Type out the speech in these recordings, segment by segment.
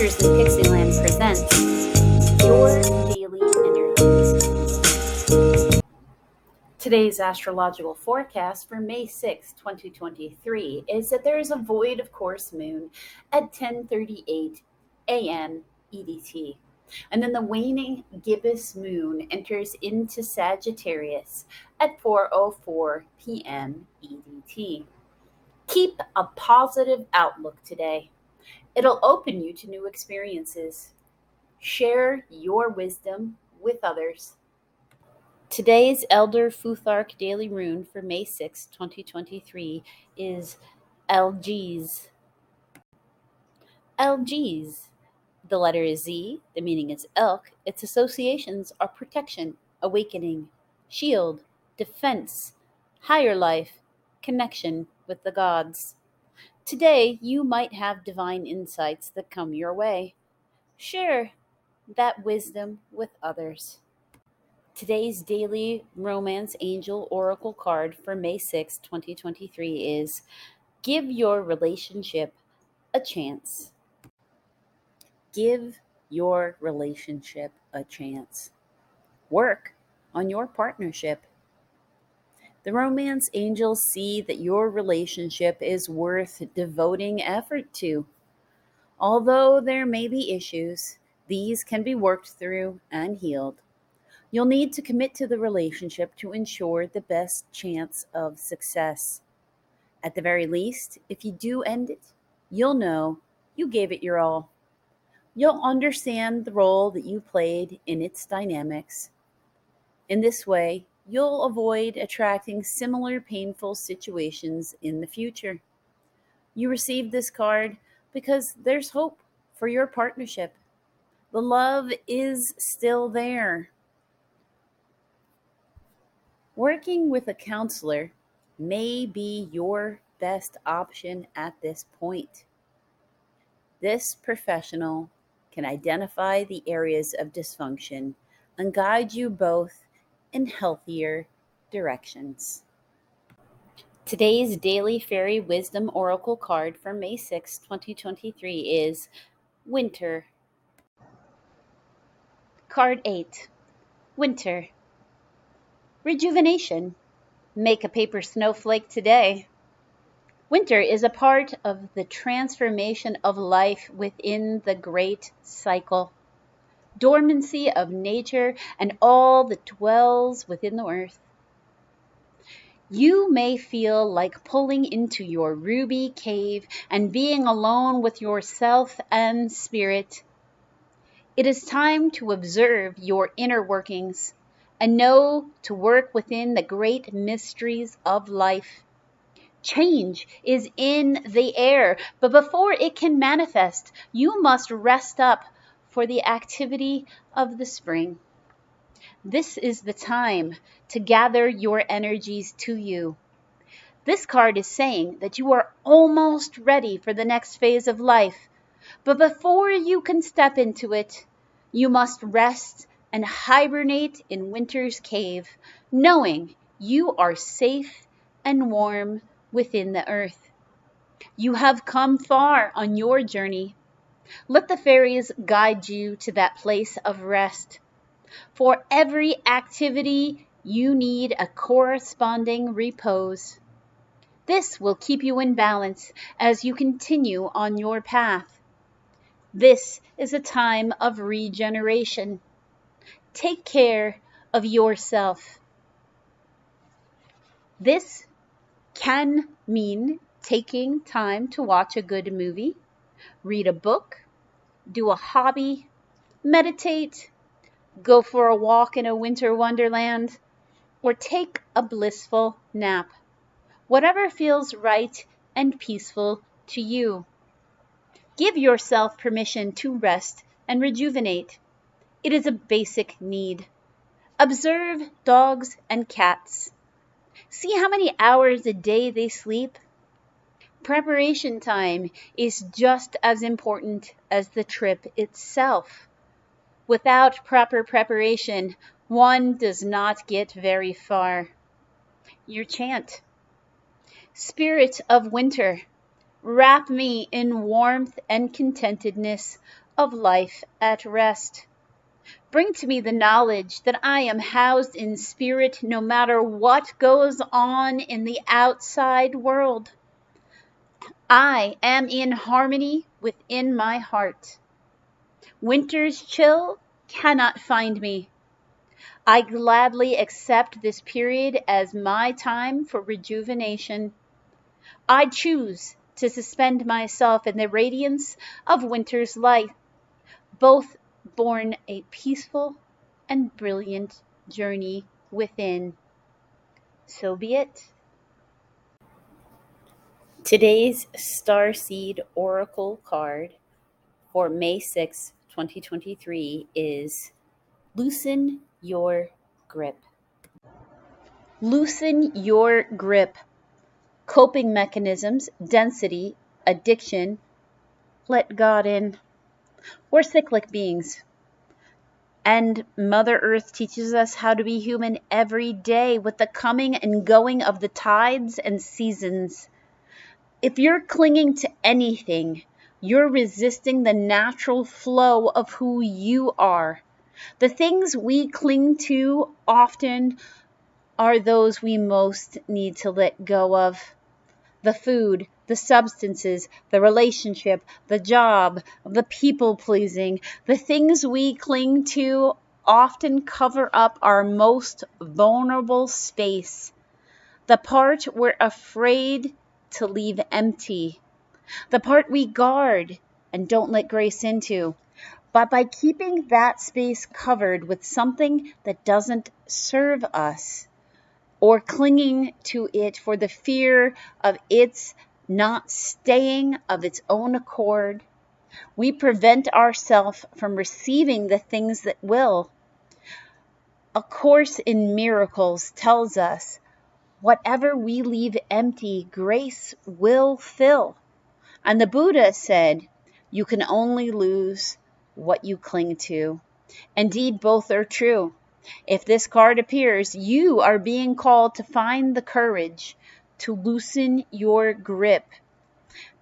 Adventures in Pixieland presents Your Daily Energy. Today's astrological forecast for May 6, 2023 is that there is a void of course moon at 10:38 a.m. EDT. And then the waning gibbous moon enters into Sagittarius at 4:04 p.m. EDT. Keep a positive outlook today. It'll open you to new experiences. Share your wisdom with others. Today's Elder Futhark Daily Rune for May 6, 2023 is Algiz. Algiz. The letter is Z, the meaning is elk. Its associations are protection, awakening, shield, defense, higher life, connection with the gods. Today, you might have divine insights that come your way. Share that wisdom with others. Today's daily romance angel oracle card for May 6, 2023 is Give Your Relationship a Chance. Give your relationship a chance. Work on your partnership. The romance angels see that your relationship is worth devoting effort to. Although there may be issues, these can be worked through and healed. You'll need to commit to the relationship to ensure the best chance of success. At the very least, if you do end it, you'll know you gave it your all. You'll understand the role that you played in its dynamics. In this way, you'll avoid attracting similar painful situations in the future. You received this card because there's hope for your partnership. The love is still there. Working with a counselor may be your best option at this point. This professional can identify the areas of dysfunction and guide you both in healthier directions. Today's Daily Fairy Wisdom Oracle card for May 6, 2023 is Winter. Card 8. Winter. Rejuvenation. Make a paper snowflake today. Winter is a part of the transformation of life within the great cycle, dormancy of nature and all that dwells within the earth. You may feel like pulling into your ruby cave and being alone with yourself and spirit. It is time to observe your inner workings and know to work within the great mysteries of life. Change is in the air, but before it can manifest, you must rest up for the activity of the spring. This is the time to gather your energies to you. This card is saying that you are almost ready for the next phase of life, but before you can step into it, you must rest and hibernate in winter's cave, knowing you are safe and warm within the earth. You have come far on your journey. Let the fairies guide you to that place of rest. For every activity, you need a corresponding repose. This will keep you in balance as you continue on your path. This is a time of regeneration. Take care of yourself. This can mean taking time to watch a good movie, read a book, do a hobby, meditate, go for a walk in a winter wonderland, or take a blissful nap. Whatever feels right and peaceful to you. Give yourself permission to rest and rejuvenate. It is a basic need. Observe dogs and cats. See how many hours a day they sleep. Preparation time is just as important as the trip itself. Without proper preparation, one does not get very far. Your chant. Spirit of winter, wrap me in warmth and contentedness. of life at rest. Bring to me the knowledge that I am housed in spirit no matter what goes on in the outside world. I am in harmony within my heart. Winter's chill cannot find me. I gladly accept this period as my time for rejuvenation. I choose to suspend myself in the radiance of winter's light, both born a peaceful and brilliant journey within. So be it. Today's Starseed Oracle card for May 6, 2023 is Loosen Your Grip. Loosen your grip. Coping mechanisms, density, addiction. Let God in. We're cyclic beings. And Mother Earth teaches us how to be human every day with the coming and going of the tides and seasons. If you're clinging to anything, you're resisting the natural flow of who you are. The things we cling to often are those we most need to let go of. The food, the substances, the relationship, the job, the people pleasing, the things we cling to often cover up our most vulnerable space, the part we're afraid to leave empty, the part we guard and don't let grace into. But by keeping that space covered with something that doesn't serve us, or clinging to it for the fear of its not staying of its own accord, we prevent ourselves from receiving the things that will. A Course in Miracles tells us, whatever we leave empty, grace will fill. And the Buddha said, you can only lose what you cling to. Indeed, both are true. If this card appears, you are being called to find the courage to loosen your grip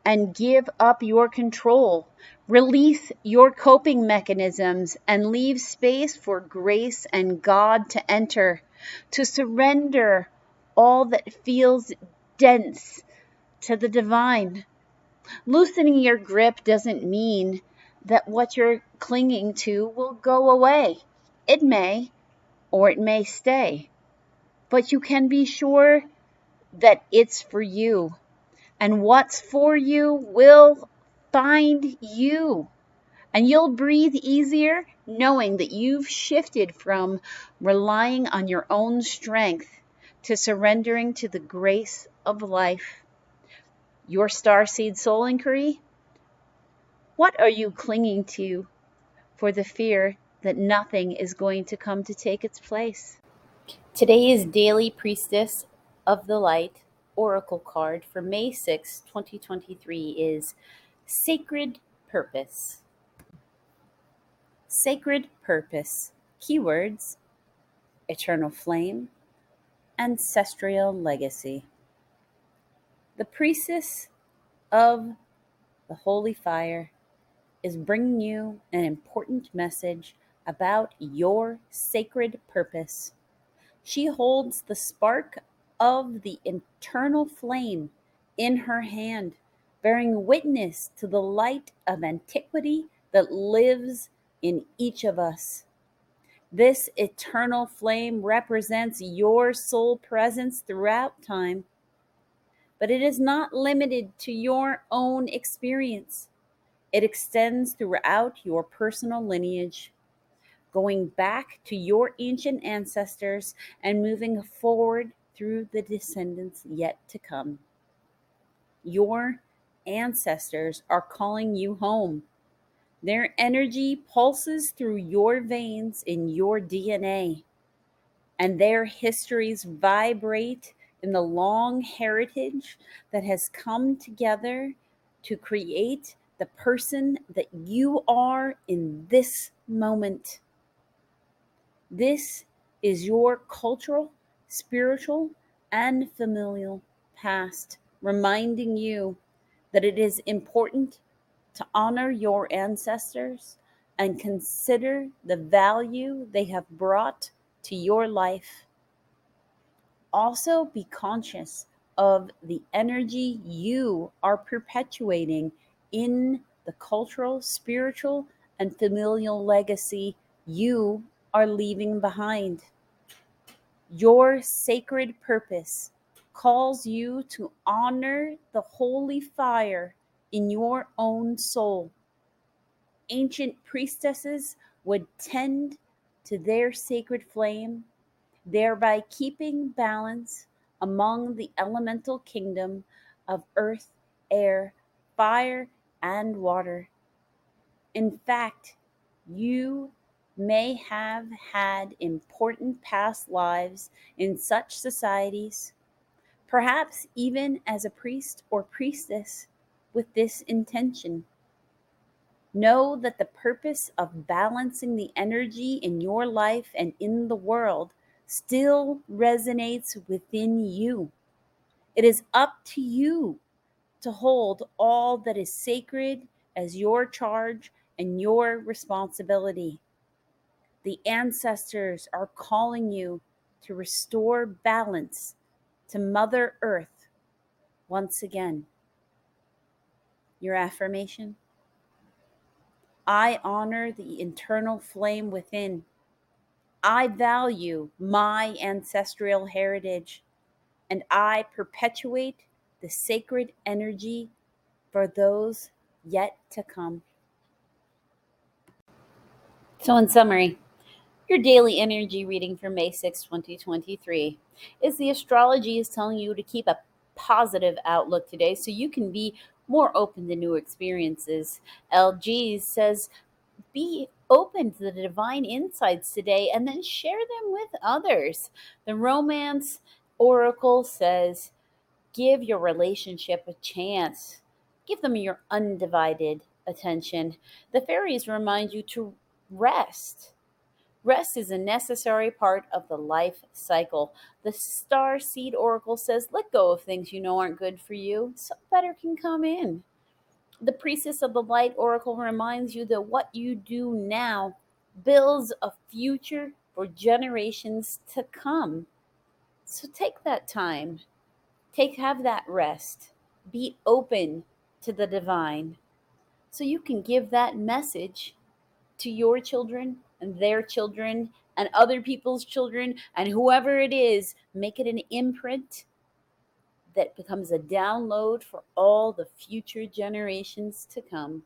and give up your control. Release your coping mechanisms and leave space for grace and God to enter, to surrender all that feels dense to the divine. Loosening your grip doesn't mean that what you're clinging to will go away. It may, or it may stay. But you can be sure that it's for you. And what's for you will find you. And you'll breathe easier knowing that you've shifted from relying on your own strength to surrendering to the grace of life. Your Starseed Soul Inquiry: what are you clinging to for the fear that nothing is going to come to take its place? Today's Daily Priestess of the Light Oracle card for May 6, 2023 is Sacred Purpose. Sacred Purpose. Keywords: Eternal Flame, Ancestral Legacy. The Priestess of the Holy Fire is bringing you an important message about your sacred purpose. She holds the spark of the eternal flame in her hand, bearing witness to the light of antiquity that lives in each of us. This eternal flame represents your soul presence throughout time, but it is not limited to your own experience. It extends throughout your personal lineage, going back to your ancient ancestors and moving forward through the descendants yet to come. Your ancestors are calling you home. Their energy pulses through your veins in your DNA, and their histories vibrate in the long heritage that has come together to create the person that you are in this moment. This is your cultural, spiritual, and familial past, reminding you that it is important to honor your ancestors and consider the value they have brought to your life. Also, be conscious of the energy you are perpetuating in the cultural, spiritual, and familial legacy you are leaving behind. Your sacred purpose calls you to honor the holy fire in your own soul. Ancient priestesses would tend to their sacred flame, thereby keeping balance among the elemental kingdom of earth, air, fire, and water. In fact, you may have had important past lives in such societies, perhaps even as a priest or priestess with this intention. Know that the purpose of balancing the energy in your life and in the world still resonates within you. It is up to you to hold all that is sacred as your charge and your responsibility. The ancestors are calling you to restore balance to Mother Earth once again. Your affirmation: I honor the internal flame within. I value my ancestral heritage, and I perpetuate the sacred energy for those yet to come. So, in summary, your daily energy reading for May 6, 2023 is the astrology is telling you to keep a positive outlook today so you can be more open to new experiences. LG says be open to the divine insights today and then share them with others. The romance oracle says give your relationship a chance. Give them your undivided attention. The fairies remind you to rest. Rest is a necessary part of the life cycle. The star seed oracle says let go of things you know aren't good for you so better can come in. The priestess of the light oracle reminds you that what you do now builds a future for generations to come. So take that time. Have that rest. Be open to the divine so you can give that message to your children and their children and other people's children and whoever it is. Make it an imprint that becomes a download for all the future generations to come.